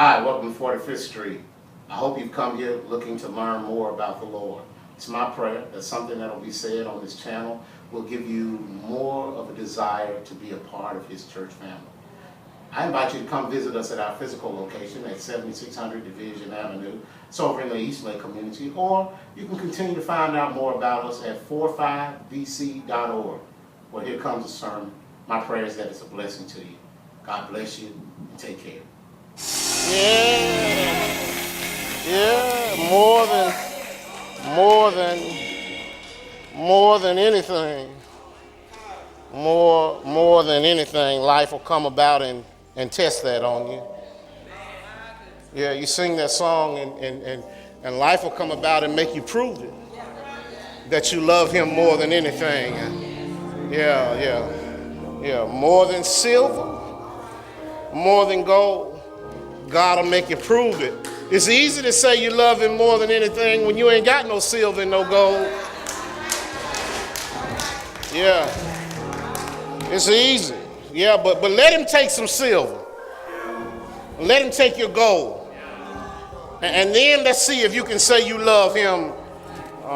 Hi, welcome to 45th Street. I hope you've come here looking to learn more about the Lord. It's my prayer that something that will be said on this channel will give you more of a desire to be a part of His church family. I invite you to come visit us at our physical location at 7600 Division Avenue. It's over in the East Lake community, or you can continue to find out more about us at 45bc.org. Well, here comes the sermon. My prayer is that it's a blessing to you. God bless you, and take care. Yeah, more than anything, more than anything, life will come about and test that on you. Yeah, you sing that song and life will come about and make you prove it, that you love Him more than anything. Yeah, more than silver, more than gold. God will make you prove it. It's easy to say you love Him more than anything when you ain't got no silver and no gold. Yeah, it's easy. Yeah, but let Him take some silver. Let Him take your gold. And then let's see if you can say you love Him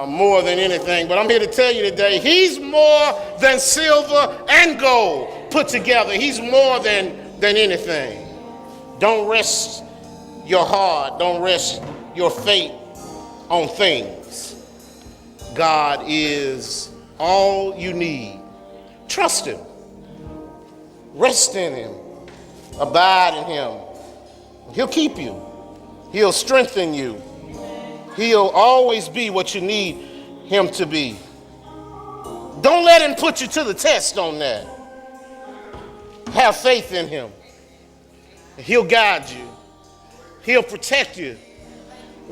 more than anything. But I'm here to tell you today, He's more than silver and gold put together. He's more than anything. Don't rest your heart, don't rest your faith on things. God is all you need. Trust Him. Rest in Him. Abide in Him. He'll keep you. He'll strengthen you. He'll always be what you need Him to be. Don't let Him put you to the test on that. Have faith in Him. He'll guide you. He'll protect you.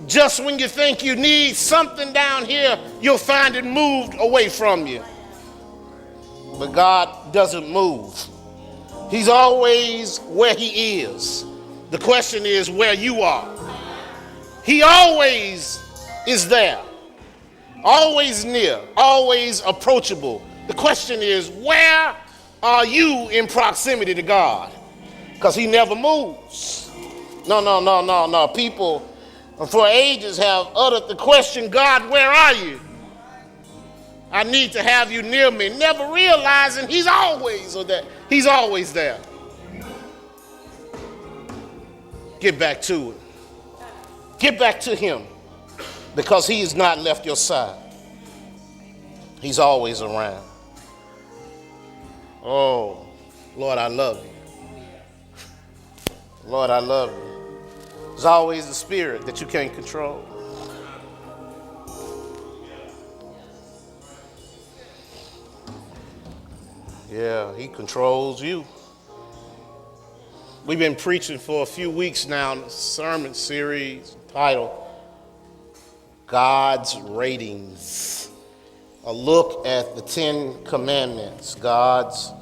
Just when you think you need something down here, you'll find it moved away from you. But God doesn't move. He's always where He is. The question is where you are. He always is there. Always near. Always approachable. The question is, where are you in proximity to God? Because He never moves. No. People for ages have uttered the question, God, where are you? I need to have you near me. Never realizing He's always there. He's always there. Get back to it. Get back to Him, because He has not left your side. He's always around. Oh, Lord, I love you. Lord, I love you. There's always the spirit that you can't control. Yeah, He controls you. We've been preaching for a few weeks now in a sermon series titled God's Ratings. A look at the 10 Commandments, God's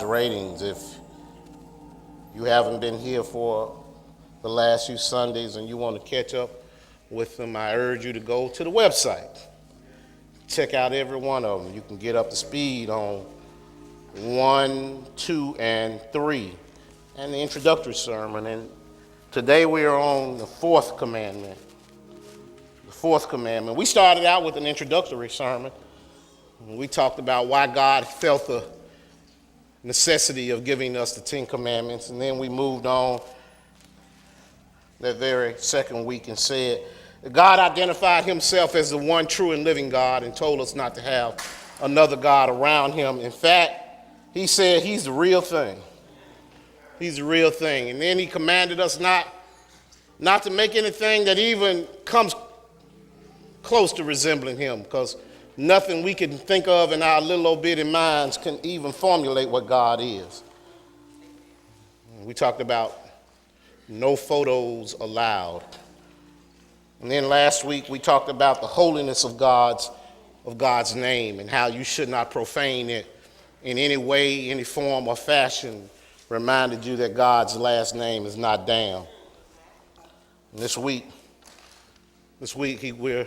ratings. If you haven't been here for the last few Sundays and you want to catch up with them, I urge you to go to the website. Check out every one of them. You can get up to speed on 1, 2, and 3, and the introductory sermon. And today we are on the 4th commandment. The 4th commandment. We started out with an introductory sermon. We talked about why God felt the necessity of giving us the 10 commandments, and then we moved on that very second week and said that God identified Himself as the one true and living God and told us not to have another God around Him. In fact, He said He's the real thing. He's the real thing. And then He commanded us not to make anything that even comes close to resembling Him, because nothing we can think of in our little old bitty minds can even formulate what God is. We talked about no photos allowed. And then last week we talked about the holiness of God's name and how you should not profane it in any way, any form or fashion. Reminded you that God's last name is not down. And this week we're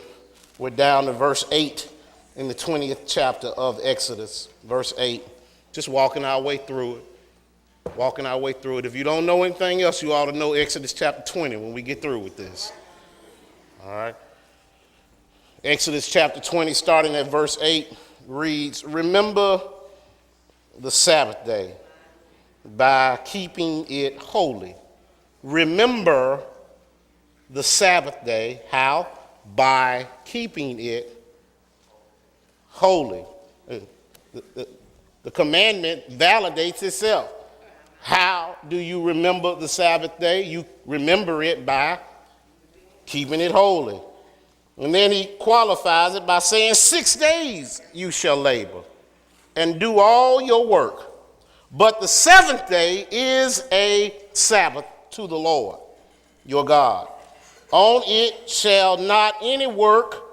down to verse 8 in the 20th chapter of Exodus, verse 8, just walking our way through it. walking our way through it. If you don't know anything else, you ought to know Exodus chapter 20 when we get through with this. All right. Exodus chapter 20, starting at verse 8, reads, "Remember the Sabbath day by keeping it holy." Remember the Sabbath day. How? By keeping it holy. The commandment validates itself. How do you remember the Sabbath day? You remember it by keeping it holy. And then he qualifies it by saying 6 days you shall labor and do all your work. But the seventh day is a Sabbath to the Lord your God. On it shall not any work,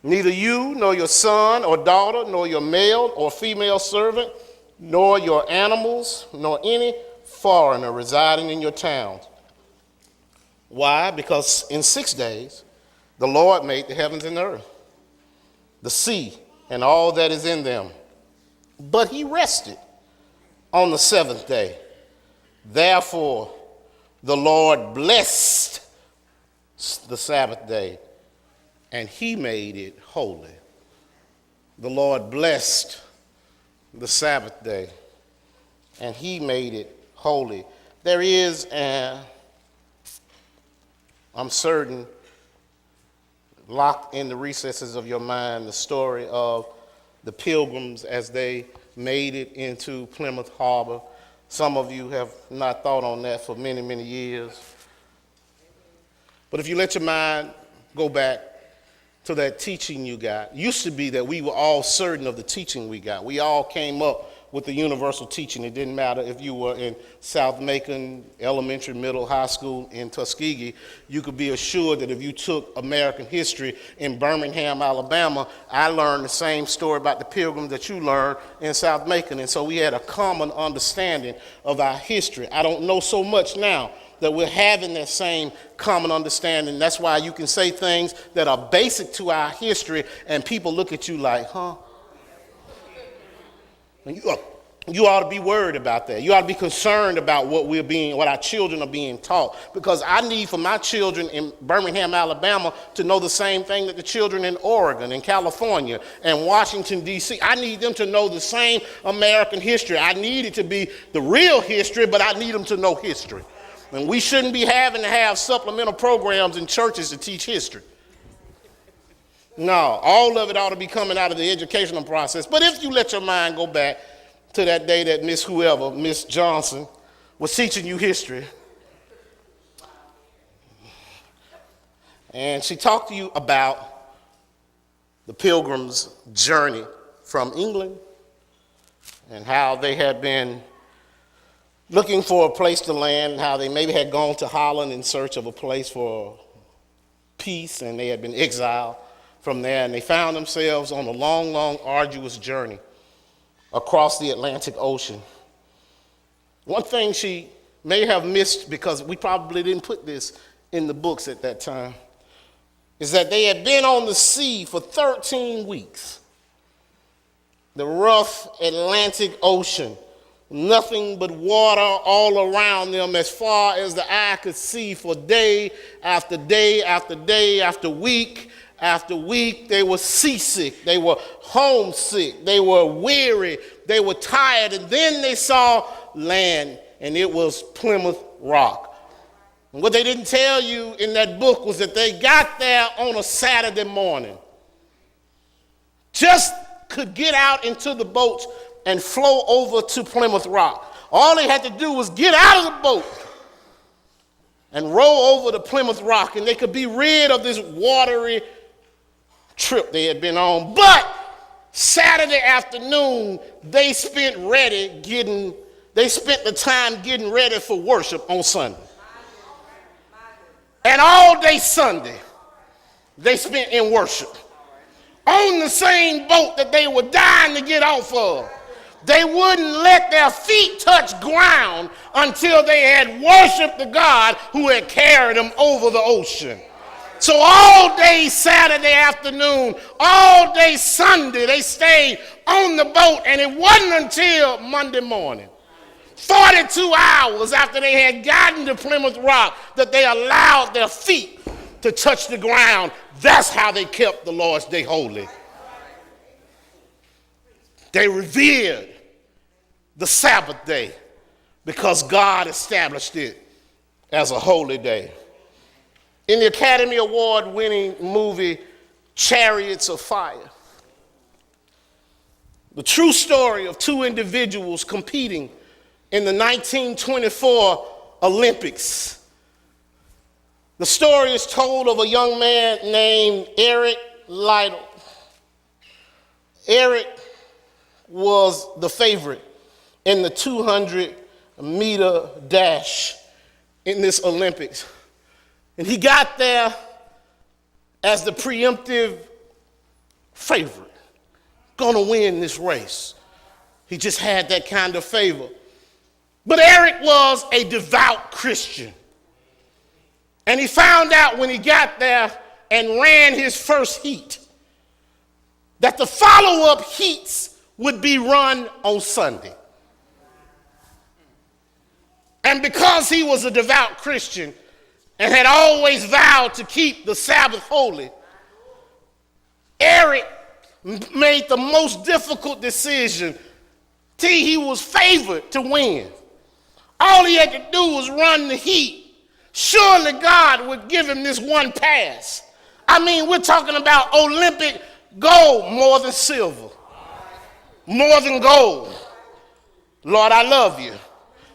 neither you, nor your son or daughter, nor your male or female servant, nor your animals, nor any foreigner residing in your towns. Why? Because in 6 days the Lord made the heavens and the earth, the sea, and all that is in them. But he rested on the seventh day. Therefore the Lord blessed the Sabbath day, and he made it holy. The Lord blessed the Sabbath day, and he made it holy. There is, I'm certain, locked in the recesses of your mind, the story of the Pilgrims as they made it into Plymouth Harbor. Some of you have not thought on that for many, many years. But if you let your mind go back to that teaching you got, it used to be that we were all certain of the teaching we got. We all came up with the universal teaching. It didn't matter if you were in South Macon, elementary, middle, high school, in Tuskegee. You could be assured that if you took American history in Birmingham, Alabama, I learned the same story about the Pilgrims that you learned in South Macon. And so we had a common understanding of our history. I don't know so much now that we're having that same common understanding. That's why you can say things that are basic to our history and people look at you like, huh? And you ought to be worried about that. You ought to be concerned about what our children are being taught. Because I need for my children in Birmingham, Alabama to know the same thing that the children in Oregon and California and Washington, D.C. I need them to know the same American history. I need it to be the real history, but I need them to know history. And we shouldn't be having to have supplemental programs in churches to teach history. No, all of it ought to be coming out of the educational process. But if you let your mind go back to that day that Miss Johnson, was teaching you history, and she talked to you about the Pilgrims' journey from England and how they had been looking for a place to land, and how they maybe had gone to Holland in search of a place for peace, and they had been exiled from there, and they found themselves on a long, long, arduous journey across the Atlantic Ocean. One thing she may have missed, because we probably didn't put this in the books at that time, is that they had been on the sea for 13 weeks. The rough Atlantic Ocean, nothing but water all around them as far as the eye could see for day after day after day after week after week. They were seasick, they were homesick, they were weary, they were tired, and then they saw land, and it was Plymouth Rock. And what they didn't tell you in that book was that they got there on a Saturday morning, just could get out into the boats and flow over to Plymouth Rock. All they had to do was get out of the boat and row over to Plymouth Rock, and they could be rid of this watery trip they had been on. But Saturday afternoon, they spent the time getting ready for worship on Sunday. And all day Sunday, they spent in worship on the same boat that they were dying to get off of. They wouldn't let their feet touch ground until they had worshiped the God who had carried them over the ocean. So all day Saturday afternoon, all day Sunday, they stayed on the boat, and it wasn't until Monday morning 42 hours after they had gotten to Plymouth Rock, that they allowed their feet to touch the ground. That's how they kept the Lord's Day holy. They revered the Sabbath day because God established it as a holy day. In the Academy Award-winning movie Chariots of Fire, the true story of two individuals competing in the 1924 Olympics. The story is told of a young man named Eric Liddell. Eric was the favorite in the 200-meter dash in this Olympics. And he got there as the preemptive favorite, gonna win this race. He just had that kind of favor. But Eric was a devout Christian. And he found out when he got there and ran his first heat that the follow-up heats would be run on Sunday. And because he was a devout Christian and had always vowed to keep the Sabbath holy, Eric made the most difficult decision. He was favored to win. All he had to do was run the heat. Surely God would give him this one pass. I mean, we're talking about Olympic gold more than silver, more than gold. Lord, I love you.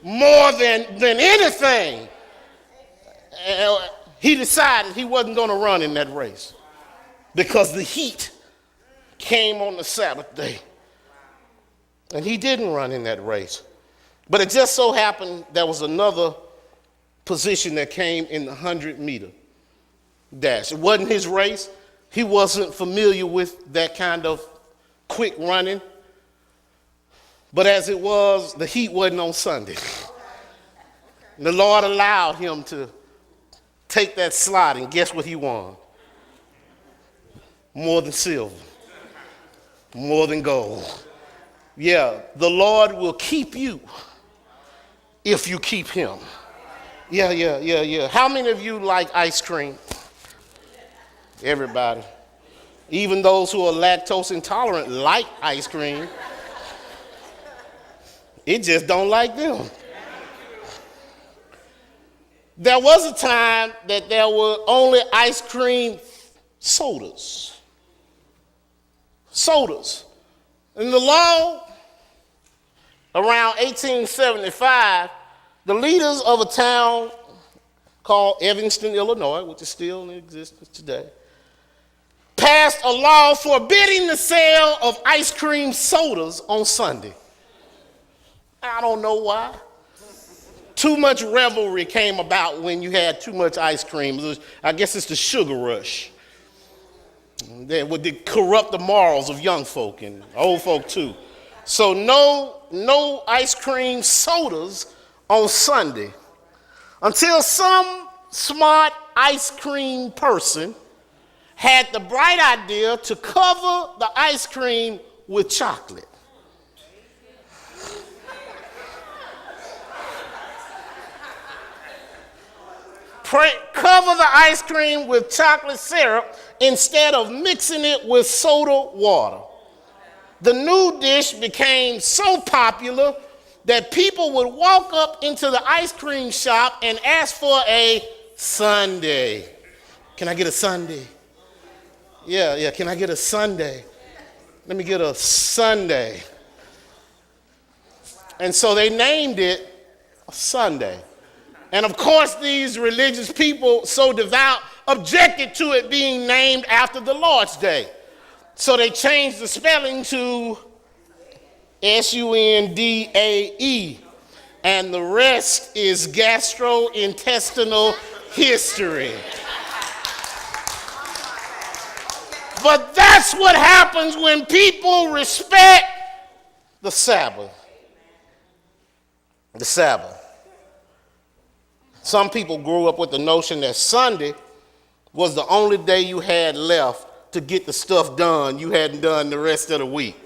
More than anything. He decided he wasn't going to run in that race because the heat came on the Sabbath day. And he didn't run in that race. But it just so happened there was another position that came in the 100-meter dash. It wasn't his race. He wasn't familiar with that kind of quick running. But as it was, the heat wasn't on Sunday. The Lord allowed him to take that slot, and guess what he won? More than silver, more than gold. Yeah, the Lord will keep you if you keep him. Yeah. How many of you like ice cream? Everybody. Even those who are lactose intolerant like ice cream. It just don't like them. There was a time that there were only ice cream sodas. In the law, around 1875, the leaders of a town called Evanston, Illinois, which is still in existence today, passed a law forbidding the sale of ice cream sodas on Sunday. I don't know why. Too much revelry came about when you had too much ice cream. I guess it's the sugar rush. That would corrupt the morals of young folk and old folk too. So no ice cream sodas on Sunday until some smart ice cream person had the bright idea to cover the ice cream with chocolate. Cover the ice cream with chocolate syrup instead of mixing it with soda water. The new dish became so popular that people would walk up into the ice cream shop and ask for a sundae. Can I get a sundae? Yeah, can I get a sundae? Let me get a sundae. And so they named it a Sunday. And of course, these religious people, so devout, objected to it being named after the Lord's Day. So they changed the spelling to Sundae. And the rest is gastrointestinal history. But that's what happens when people respect the Sabbath. The Sabbath. Some people grew up with the notion that Sunday was the only day you had left to get the stuff done you hadn't done the rest of the week.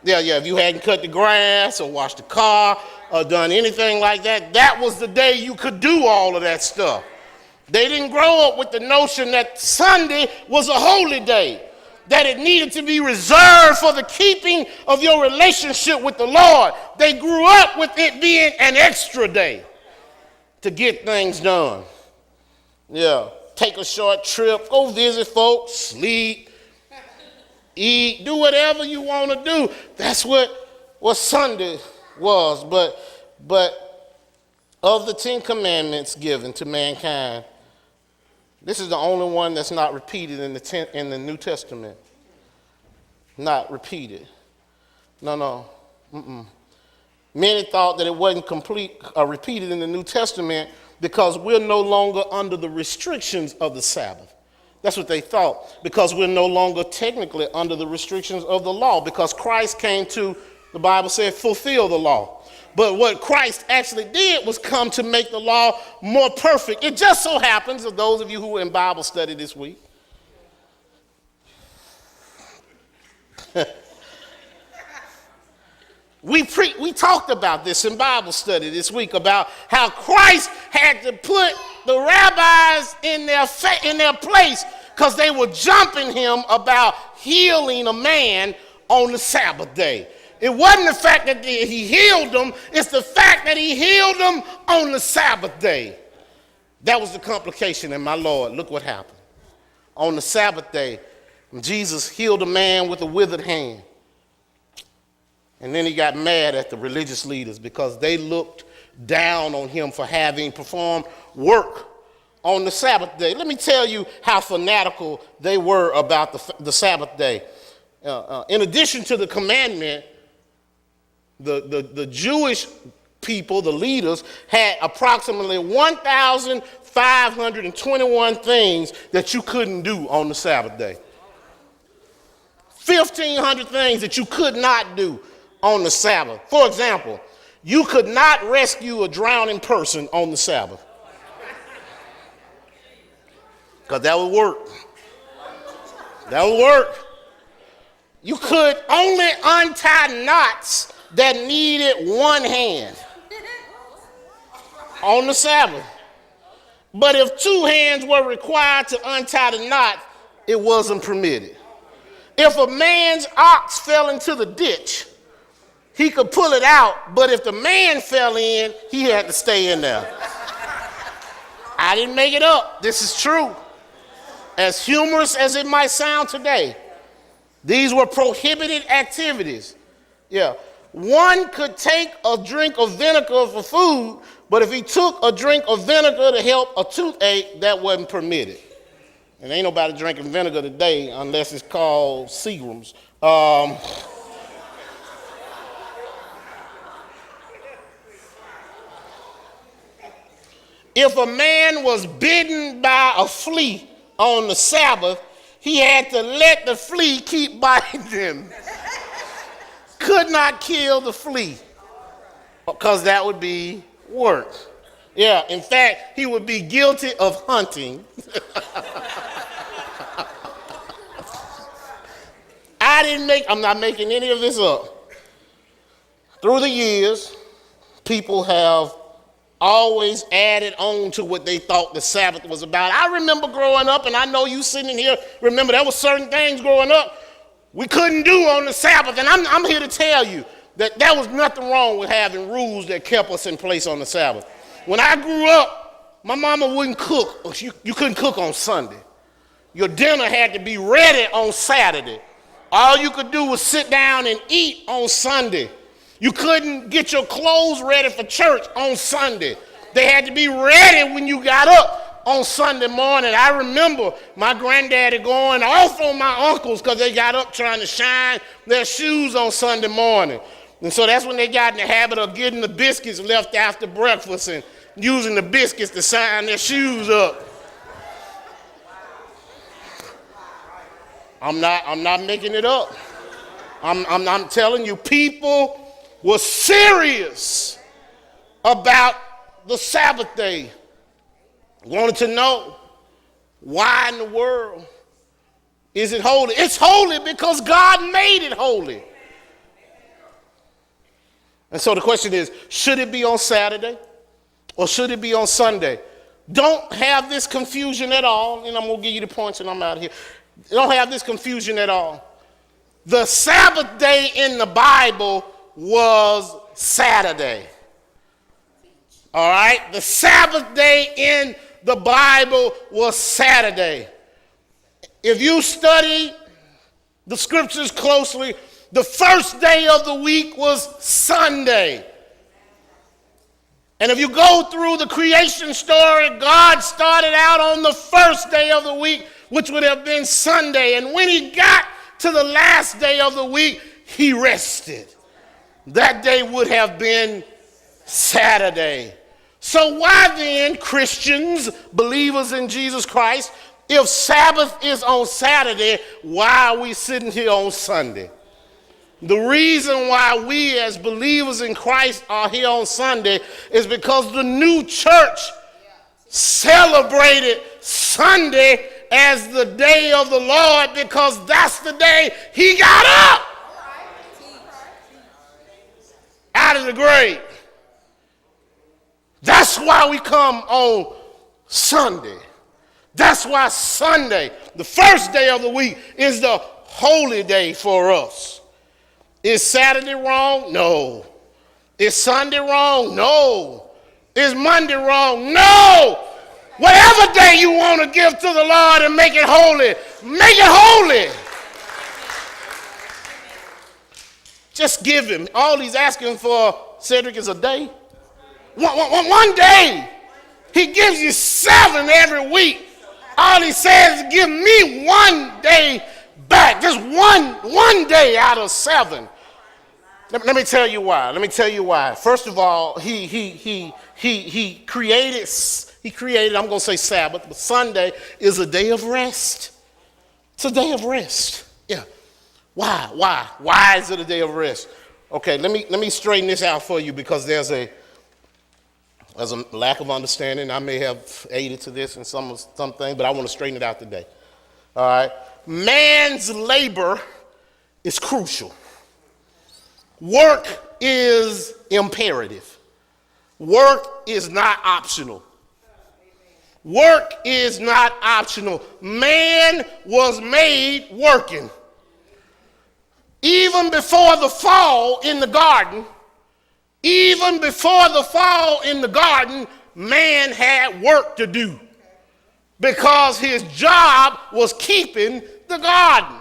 Yeah, if you hadn't cut the grass or washed the car or done anything like that, that was the day you could do all of that stuff. They didn't grow up with the notion that Sunday was a holy day, that it needed to be reserved for the keeping of your relationship with the Lord. They grew up with it being an extra day to get things done. Yeah, take a short trip, go visit folks, sleep, eat, do whatever you want to do. That's what Sunday was. But of the 10 commandments given to mankind, this is the only one that's not repeated in the New Testament. Not repeated. No. Many thought that it wasn't repeated in the New Testament because we're no longer under the restrictions of the Sabbath. That's what they thought, because we're no longer technically under the restrictions of the law, because Christ came to, the Bible said, fulfill the law. But what Christ actually did was come to make the law more perfect. It just so happens, of those of you who were in Bible study this week, we talked about this in Bible study this week, about how Christ had to put the rabbis in their place because they were jumping him about healing a man on the Sabbath day. It wasn't the fact that he healed them, it's the fact that he healed them on the Sabbath day. That was the complication, and my Lord, look what happened. On the Sabbath day, Jesus healed a man with a withered hand. And then he got mad at the religious leaders because they looked down on him for having performed work on the Sabbath day. Let me tell you how fanatical they were about the Sabbath day. In addition to the commandment, the Jewish people, the leaders, had approximately 1,521 things that you couldn't do on the Sabbath day. 1,500 things that you could not do on the Sabbath. For example, you could not rescue a drowning person on the Sabbath, because that would work. That would work. You could only untie knots that needed one hand on the Sabbath. But if 2 hands were required to untie the knot, it wasn't permitted. If a man's ox fell into the ditch, he could pull it out, but if the man fell in, he had to stay in there. I didn't make it up. This is true. As humorous as it might sound today, these were prohibited activities. Yeah. One could take a drink of vinegar for food, but if he took a drink of vinegar to help a toothache, that wasn't permitted. And ain't nobody drinking vinegar today unless it's called Seagram's. If a man was bitten by a flea on the Sabbath, he had to let the flea keep biting him. Could not kill the flea, because that would be work. Yeah, in fact, he would be guilty of hunting. I'm not making any of this up. Through the years, people have always added on to what they thought the Sabbath was about. I remember growing up, and I know you sitting in here remember there were certain things growing up we couldn't do on the Sabbath, and I'm here to tell you that there was nothing wrong with having rules that kept us in place on the Sabbath. When I grew up, my mama wouldn't cook. You couldn't cook on Sunday. Your dinner had to be ready on Saturday. All you could do was sit down and eat on Sunday. You couldn't get your clothes ready for church on Sunday. They had to be ready when you got up on Sunday morning. I remember my granddaddy going off on my uncles because they got up trying to shine their shoes on Sunday morning. And so that's when they got in the habit of getting the biscuits left after breakfast and using the biscuits to shine their shoes up. I'm not making it up. I'm telling you, people were serious about the Sabbath day. Wanted to know, why in the world is it holy? It's holy because God made it holy. And so the question is, should it be on Saturday or should it be on Sunday? Don't have this confusion at all. And I'm going to give you the points and I'm out of here. Don't have this confusion at all. The Sabbath day in the Bible was Saturday. All right? The Sabbath day in the Bible was Saturday. If you study the scriptures closely, the first day of the week was Sunday. And if you go through the creation story, God started out on the first day of the week, which would have been Sunday. And when he got to the last day of the week, he rested. That day would have been Saturday. So why then, Christians, believers in Jesus Christ, if Sabbath is on Saturday, why are we sitting here on Sunday? The reason why we as believers in Christ are here on Sunday is because the new church celebrated Sunday as the day of the Lord, because that's the day he got up out of the grave. That's why we come on Sunday. That's why Sunday, the first day of the week, is the holy day for us. Is Saturday wrong? No. Is Sunday wrong? No. Is Monday wrong? No. Whatever day you want to give to the Lord and make it holy, make it holy. Just give him. All he's asking for, Cedric, is a day. One day. He gives you 7 every week. All he says is give me 1 day back. Just one day out of 7. Let me tell you why. Let me tell you why. First of all, he created, I'm going to say Sabbath, but Sunday is a day of rest. It's a day of rest. Yeah. Why? Why is it a day of rest? Okay, let me straighten this out for you, because there's a lack of understanding. I may have aided to this in something, but I want to straighten it out today. All right. Man's labor is crucial. Work is imperative. Work is not optional. Work is not optional. Man was made working. Even before the fall in the garden, man had work to do, because his job was keeping the garden.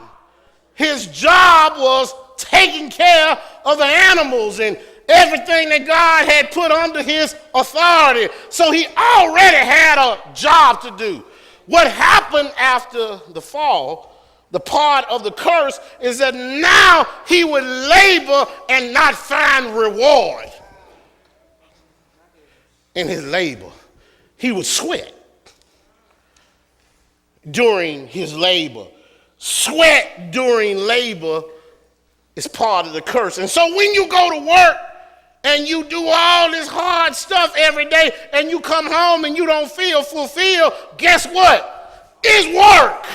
His job was taking care of the animals and everything that God had put under his authority. So he already had a job to do. What happened after the fall, the part of the curse, is that now he would labor and not find reward in his labor. He would sweat during his labor. Sweat during labor is part of the curse. And so when you go to work and you do all this hard stuff every day and you come home and you don't feel fulfilled, guess what? It's work.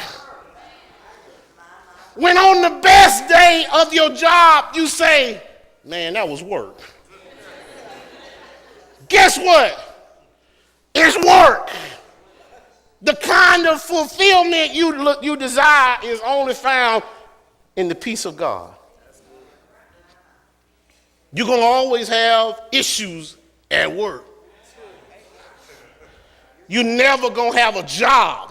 When on the best day of your job you say, man, that was work. Guess what? It's work. The kind of fulfillment you desire is only found in the peace of God. You're going to always have issues at work. You're never going to have a job.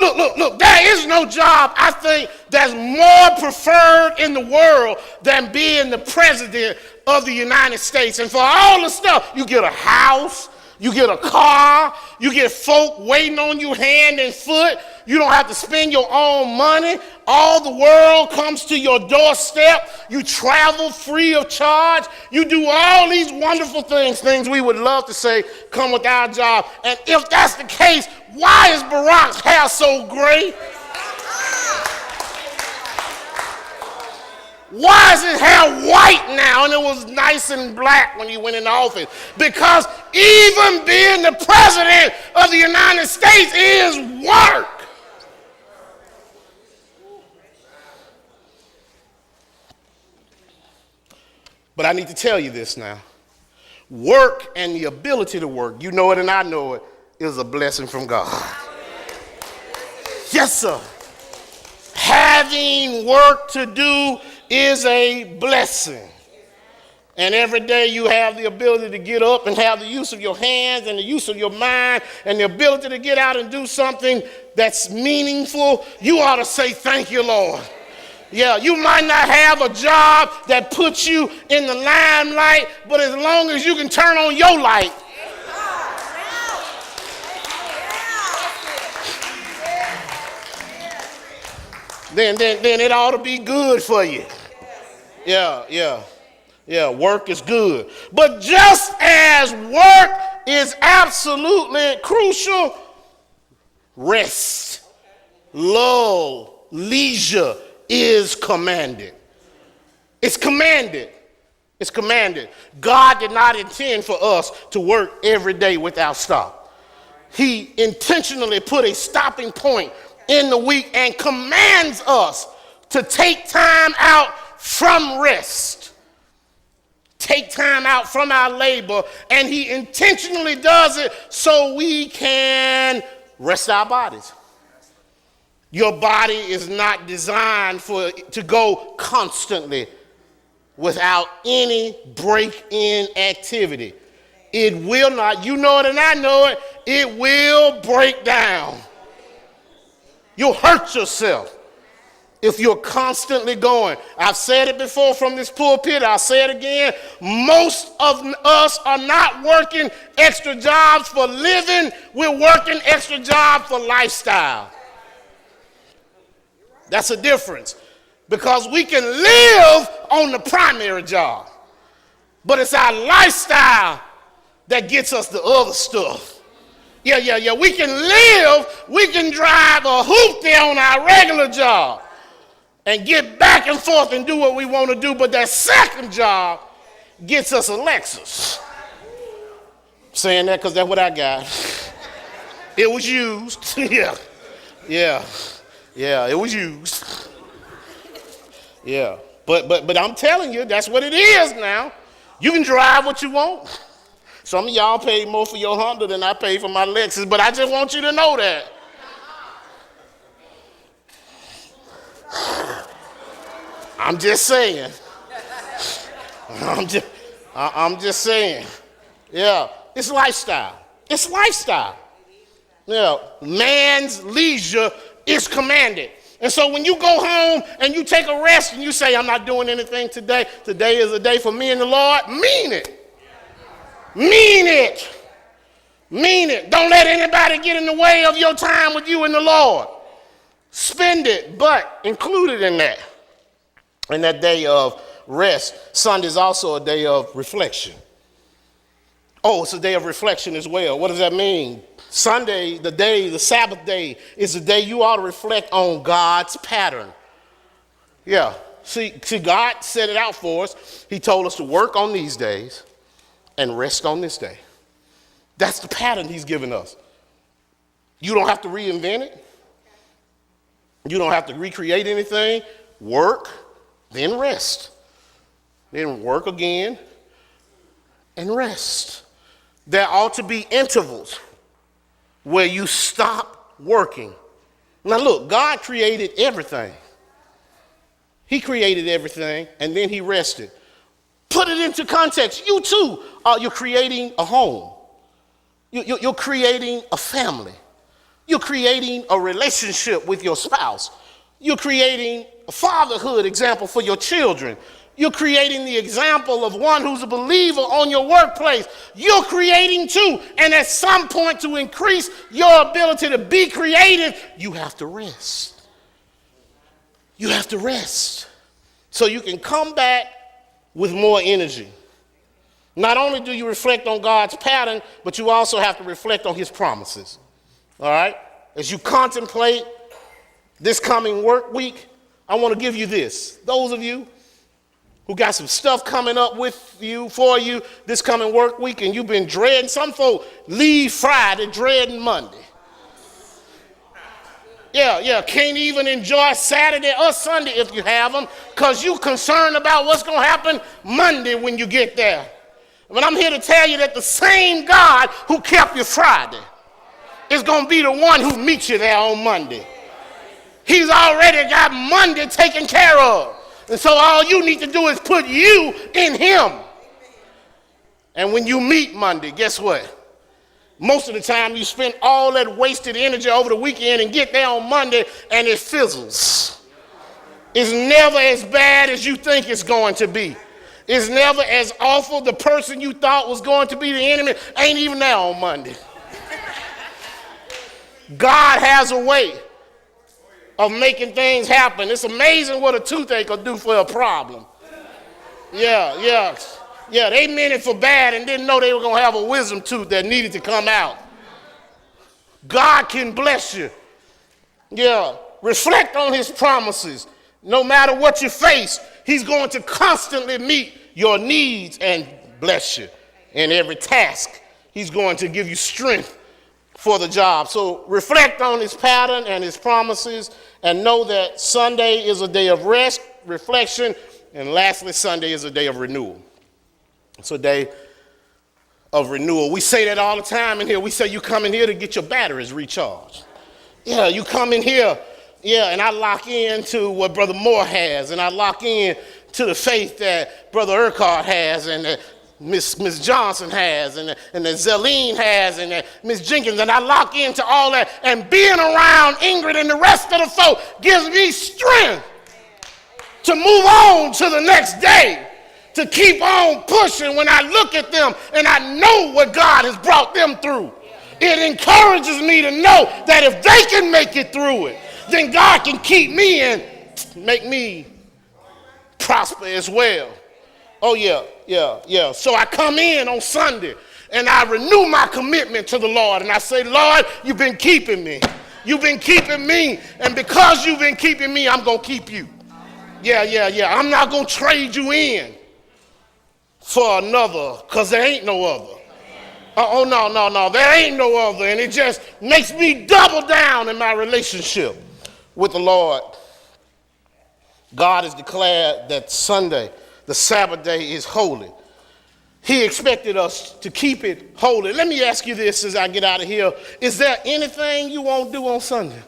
Look, there is no job, I think, that's more preferred in the world than being the president of the United States. And for all the stuff, you get a house, you get a car, you get folk waiting on you hand and foot. You don't have to spend your own money. All the world comes to your doorstep. You travel free of charge. You do all these wonderful things we would love to say come with our job. And if that's the case, why is Barack's hair so gray? Why is his hair white now and it was nice and black when he went into office? Because even being the president of the United States is work. But I need to tell you this now. Work and the ability to work, you know it and I know it, is a blessing from God. Yes, sir. Having work to do is a blessing. And every day you have the ability to get up and have the use of your hands and the use of your mind and the ability to get out and do something that's meaningful. You ought to say, thank you, Lord. Yeah, you might not have a job that puts you in the limelight, but as long as you can turn on your light, then it ought to be good for you. Yeah, work is good. But just as work is absolutely crucial, rest, lull, leisure is commanded. It's commanded. It's commanded. God did not intend for us to work every day without stop. He intentionally put a stopping point in the week and commands us to take time out from rest. Take time out from our labor, and he intentionally does it so we can rest our bodies. Your body is not designed to go constantly without any break-in activity. It will not, you know it and I know it, it will break down. You'll hurt yourself if you're constantly going. I've said it before from this pulpit, I'll say it again. Most of us are not working extra jobs for living, we're working extra jobs for lifestyle. That's a difference. Because we can live on the primary job, but it's our lifestyle that gets us the other stuff. Yeah. We can live, we can drive a hoopty on our regular job and get back and forth and do what we want to do, but that second job gets us a Lexus. I'm saying that because that's what I got. It was used. Yeah, it was used. Yeah, but I'm telling you, that's what it is now. You can drive what you want. Some of y'all paid more for your Honda than I paid for my Lexus, but I just want you to know that. I'm just saying. I'm just saying. Yeah, it's lifestyle. It's lifestyle. Yeah, man's leisure is commanded. And so when you go home and you take a rest and you say, I'm not doing anything today, today is a day for me and the Lord, mean it. Mean it. Mean it. Don't let anybody get in the way of your time with you and the Lord. Spend it, but included in that day of rest, Sunday is also a day of reflection. Oh, it's a day of reflection as well. What does that mean? Sunday, the Sabbath day, is the day you ought to reflect on God's pattern. Yeah. See, God set it out for us. He told us to work on these days and rest on this day. That's the pattern he's given us. You don't have to reinvent it. You don't have to recreate anything. Work, then rest. Then work again and rest. There ought to be intervals where you stop working. Now look, God created everything. He created everything and then he rested. Put it into context. You too, you're creating a home. You're creating a family. You're creating a relationship with your spouse. You're creating a fatherhood example for your children. You're creating the example of one who's a believer on your workplace. You're creating too. And at some point, to increase your ability to be creative, you have to rest. You have to rest so you can come back with more energy. Not only do you reflect on God's pattern, but you also have to reflect on his promises. All right? As you contemplate this coming work week, I want to give you this. Those of you who got some stuff coming up with you, for you, this coming work week, and you've been dreading. Some folk leave Friday, dreading Monday. Can't even enjoy Saturday or Sunday if you have them because you concerned about what's going to happen Monday when you get there. But I'm here to tell you that the same God who kept you Friday is going to be the one who meets you there on Monday. He's already got Monday taken care of. And so all you need to do is put you in him. And when you meet Monday, guess what? Most of the time you spend all that wasted energy over the weekend and get there on Monday and it fizzles. It's never as bad as you think it's going to be. It's never as awful. The person you thought was going to be the enemy ain't even there on Monday. God has a way of making things happen. It's amazing what a toothache will do for a problem. Yeah, they meant it for bad and didn't know they were going to have a wisdom tooth that needed to come out. God can bless you. Yeah, reflect on his promises. No matter what you face, he's going to constantly meet your needs and bless you in every task. He's going to give you strength for the job. So reflect on his pattern and his promises and know that Sunday is a day of rest, reflection, and lastly, Sunday is a day of renewal. It's a day of renewal. We say that all the time in here. We say you come in here to get your batteries recharged. Yeah, you come in here, and I lock into what Brother Moore has, and I lock in to the faith that Brother Urquhart has, and that Miss Johnson has, and that Zeline has, and that Miss Jenkins, and I lock into all that, and being around Ingrid and the rest of the folk gives me strength to move on to the next day. To keep on pushing when I look at them and I know what God has brought them through. It encourages me to know that if they can make it through it, then God can keep me and make me prosper as well. Oh, yeah. So I come in on Sunday and I renew my commitment to the Lord. And I say, Lord, you've been keeping me. You've been keeping me. And because you've been keeping me, I'm going to keep you. Yeah. I'm not going to trade you in for another, because there ain't no other. No, there ain't no other. And it just makes me double down in my relationship with the Lord. God has declared that Sunday, the Sabbath day, is holy. He expected us to keep it holy. Let me ask you this as I get out of here. Is there anything you won't do on Sunday?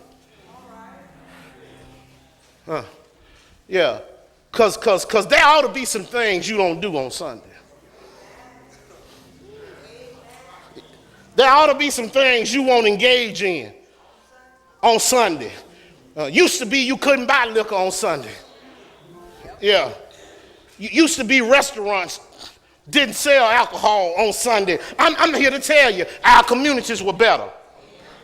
Yeah. Because there ought to be some things you don't do on Sunday. There ought to be some things you won't engage in on Sunday. Used to be you couldn't buy liquor on Sunday. Yeah. Used to be restaurants didn't sell alcohol on Sunday. I'm here to tell you, our communities were better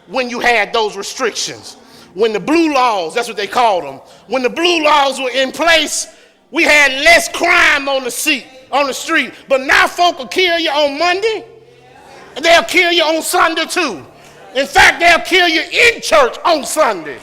when you had those restrictions. When the blue laws, that's what they called them, when the blue laws were in place, we had less crime on the street. But now folk will kill you on Monday, and they'll kill you on Sunday too. In fact, they'll kill you in church on Sunday.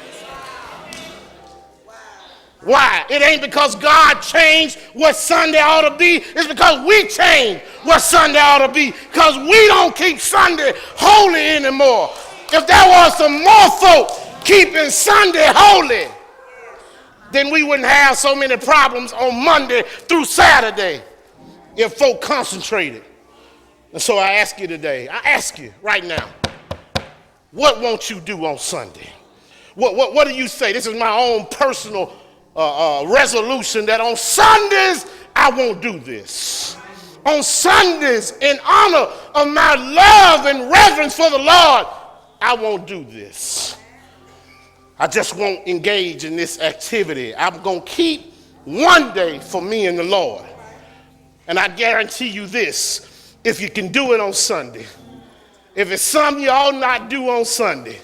Why? It ain't because God changed what Sunday ought to be. It's because we changed what Sunday ought to be. Because we don't keep Sunday holy anymore. If there was some more folk keeping Sunday holy, then we wouldn't have so many problems on Monday through Saturday if folk concentrated. And so I ask you today, I ask you right now, what won't you do on Sunday? What do you say? This is my own personal resolution that on Sundays, I won't do this. On Sundays, in honor of my love and reverence for the Lord, I won't do this. I just won't engage in this activity. I'm going to keep one day for me and the Lord. And I guarantee you this, if you can do it on Sunday, if it's something you ought not do on Sunday,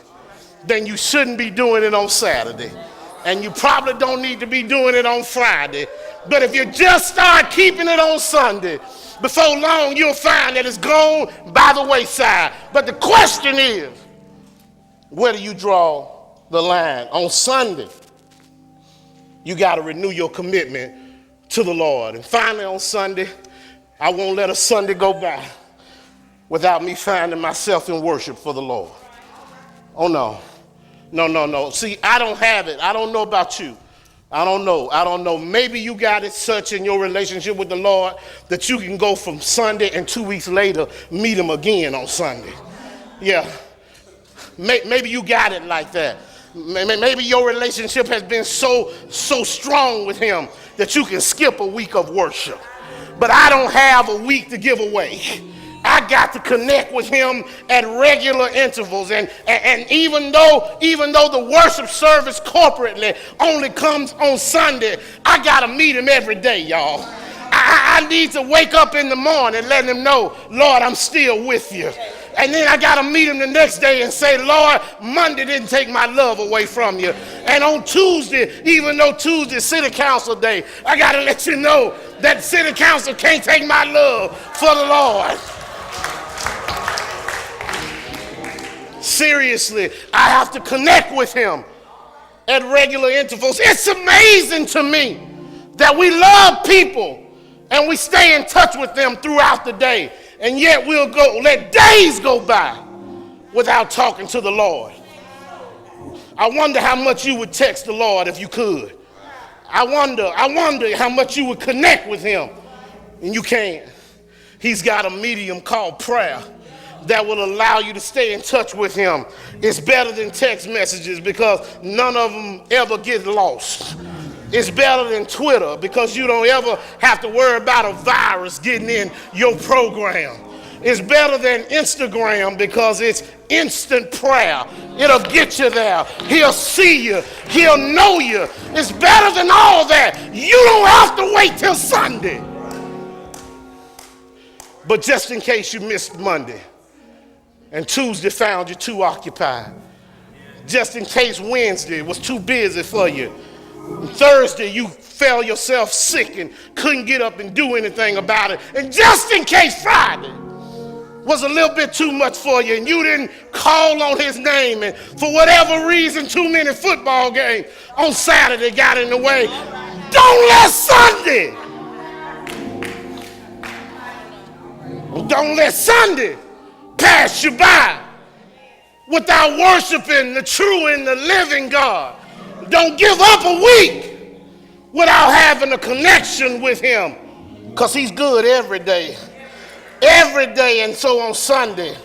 then you shouldn't be doing it on Saturday. And you probably don't need to be doing it on Friday. But if you just start keeping it on Sunday, before long you'll find that it's gone by the wayside. But the question is, where do you draw the line? On Sunday, you got to renew your commitment to the Lord. And finally on Sunday, I won't let a Sunday go by without me finding myself in worship for the Lord. Oh no. No. See, I don't have it. I don't know about you. I don't know. Maybe you got it such in your relationship with the Lord that you can go from Sunday and 2 weeks later meet him again on Sunday. Yeah. Maybe you got it like that. Maybe your relationship has been so strong with him that you can skip a week of worship. But I don't have a week to give away. I got to connect with him at regular intervals. And even though the worship service corporately only comes on Sunday, I got to meet him every day, y'all. I need to wake up in the morning and let him know, Lord, I'm still with you. And then I got to meet him the next day and say, Lord, Monday didn't take my love away from you. And on Tuesday, even though Tuesday is city council day, I got to let you know that city council can't take my love for the Lord. Seriously, I have to connect with him at regular intervals. It's amazing to me that we love people and we stay in touch with them throughout the day. And yet we'll let days go by without talking to the Lord. I wonder how much you would text the Lord if you could. I wonder how much you would connect with him, and you can't. He's got a medium called prayer that will allow you to stay in touch with him. It's better than text messages because none of them ever get lost. It's better than Twitter because you don't ever have to worry about a virus getting in your program. It's better than Instagram because it's instant prayer. It'll get you there. He'll see you. He'll know you. It's better than all that. You don't have to wait till Sunday. But just in case you missed Monday and Tuesday found you too occupied, just in case Wednesday was too busy for you, Thursday you felt yourself sick and couldn't get up and do anything about it, and just in case Friday was a little bit too much for you and you didn't call on his name, and for whatever reason too many football games on Saturday got in the way, don't let Sunday pass you by without worshiping the true and the living God. Don't give up a week without having a connection with him, because he's good every day. Every day. And so on Sunday,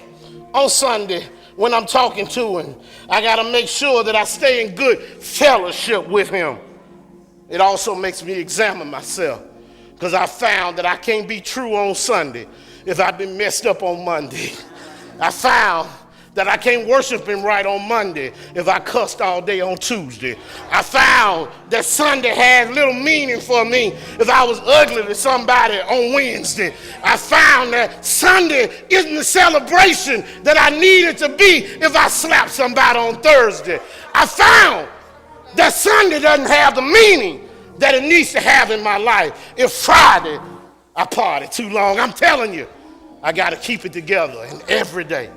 when I'm talking to him, I got to make sure that I stay in good fellowship with him. It also makes me examine myself, because I found that I can't be true on Sunday if I've been messed up on Monday. I found that I can't worship him right on Monday if I cussed all day on Tuesday. I found that Sunday had little meaning for me if I was ugly to somebody on Wednesday. I found that Sunday isn't the celebration that I needed to be if I slapped somebody on Thursday. I found that Sunday doesn't have the meaning that it needs to have in my life if Friday I party too long. I'm telling you, I got to keep it together, and every day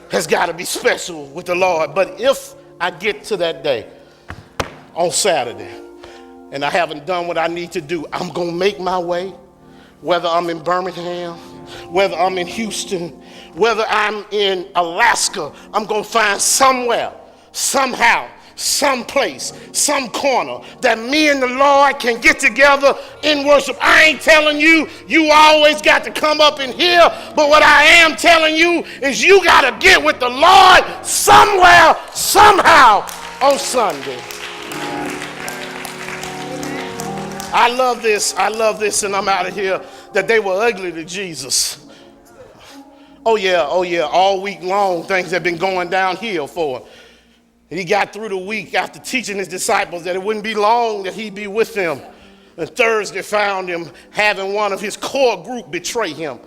has got to be special with the Lord. But if I get to that day on Saturday and I haven't done what I need to do, I'm going to make my way, whether I'm in Birmingham, whether I'm in Houston, whether I'm in Alaska. I'm going to find somewhere, somehow, someplace, some corner that me and the Lord can get together in worship. I ain't telling you always got to come up in here, but what I am telling you is you got to get with the Lord somewhere, somehow on Sunday. I love this, and I'm out of here, that they were ugly to Jesus. Oh yeah, all week long things have been going downhill for him. He got through the week after teaching his disciples that it wouldn't be long that he'd be with them. And Thursday found him having one of his core group betray him.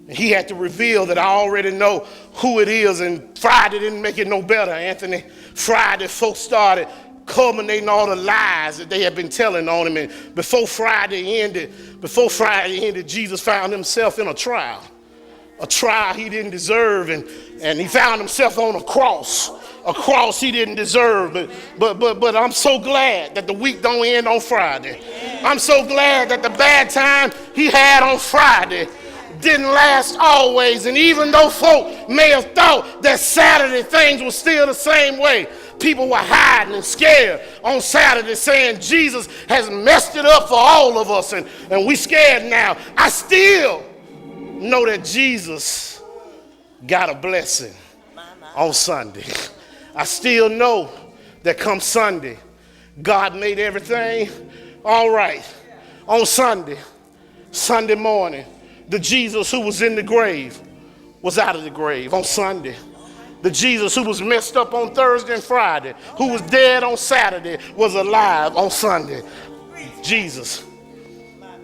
And he had to reveal that I already know who it is. And Friday didn't make it no better, Anthony. Friday, folks started culminating all the lies that they had been telling on him. And before Friday ended, Jesus found himself in a trial he didn't deserve. And he found himself on a cross he didn't deserve. But I'm so glad that the week don't end on Friday. I'm so glad that the bad time he had on Friday didn't last always. And even though folk may have thought that Saturday things were still the same way, people were hiding and scared on Saturday saying Jesus has messed it up for all of us and we scared now. I still know that Jesus got a blessing on Sunday. I still know that come Sunday, God made everything all right. On Sunday morning, the Jesus who was in the grave was out of the grave. On Sunday, the Jesus who was messed up on Thursday and Friday, who was dead on Saturday, was alive on Sunday. Jesus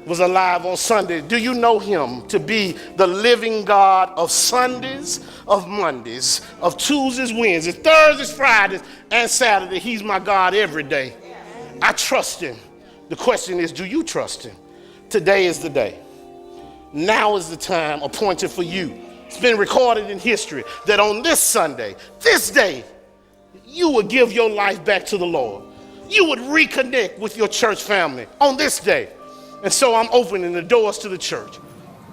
was alive on Sunday. Do you know him to be the living God of Sundays, of Mondays, of Tuesdays, Wednesdays, Thursdays, Fridays, and Saturday? He's my God every day. I trust him. The question is, do you trust him? Today is the day. Now is the time appointed for you. It's been recorded in history that on this Sunday, this day, you would give your life back to the Lord. You would reconnect with your church family on this day. And so I'm opening the doors to the church.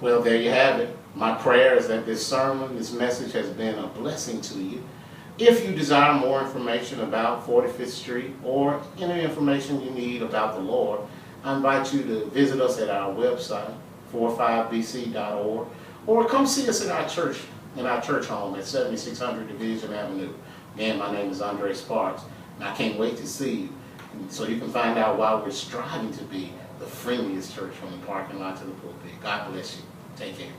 Well, there you have it. My prayer is that this sermon, this message has been a blessing to you. If you desire more information about 45th Street or any information you need about the Lord, I invite you to visit us at our website, 45bc.org, or come see us in our church home at 7600 Division Avenue. Again, my name is Andre Sparks, and I can't wait to see you. So you can find out why we're striving to be the friendliest church from the parking lot to the pulpit. God bless you. Take care.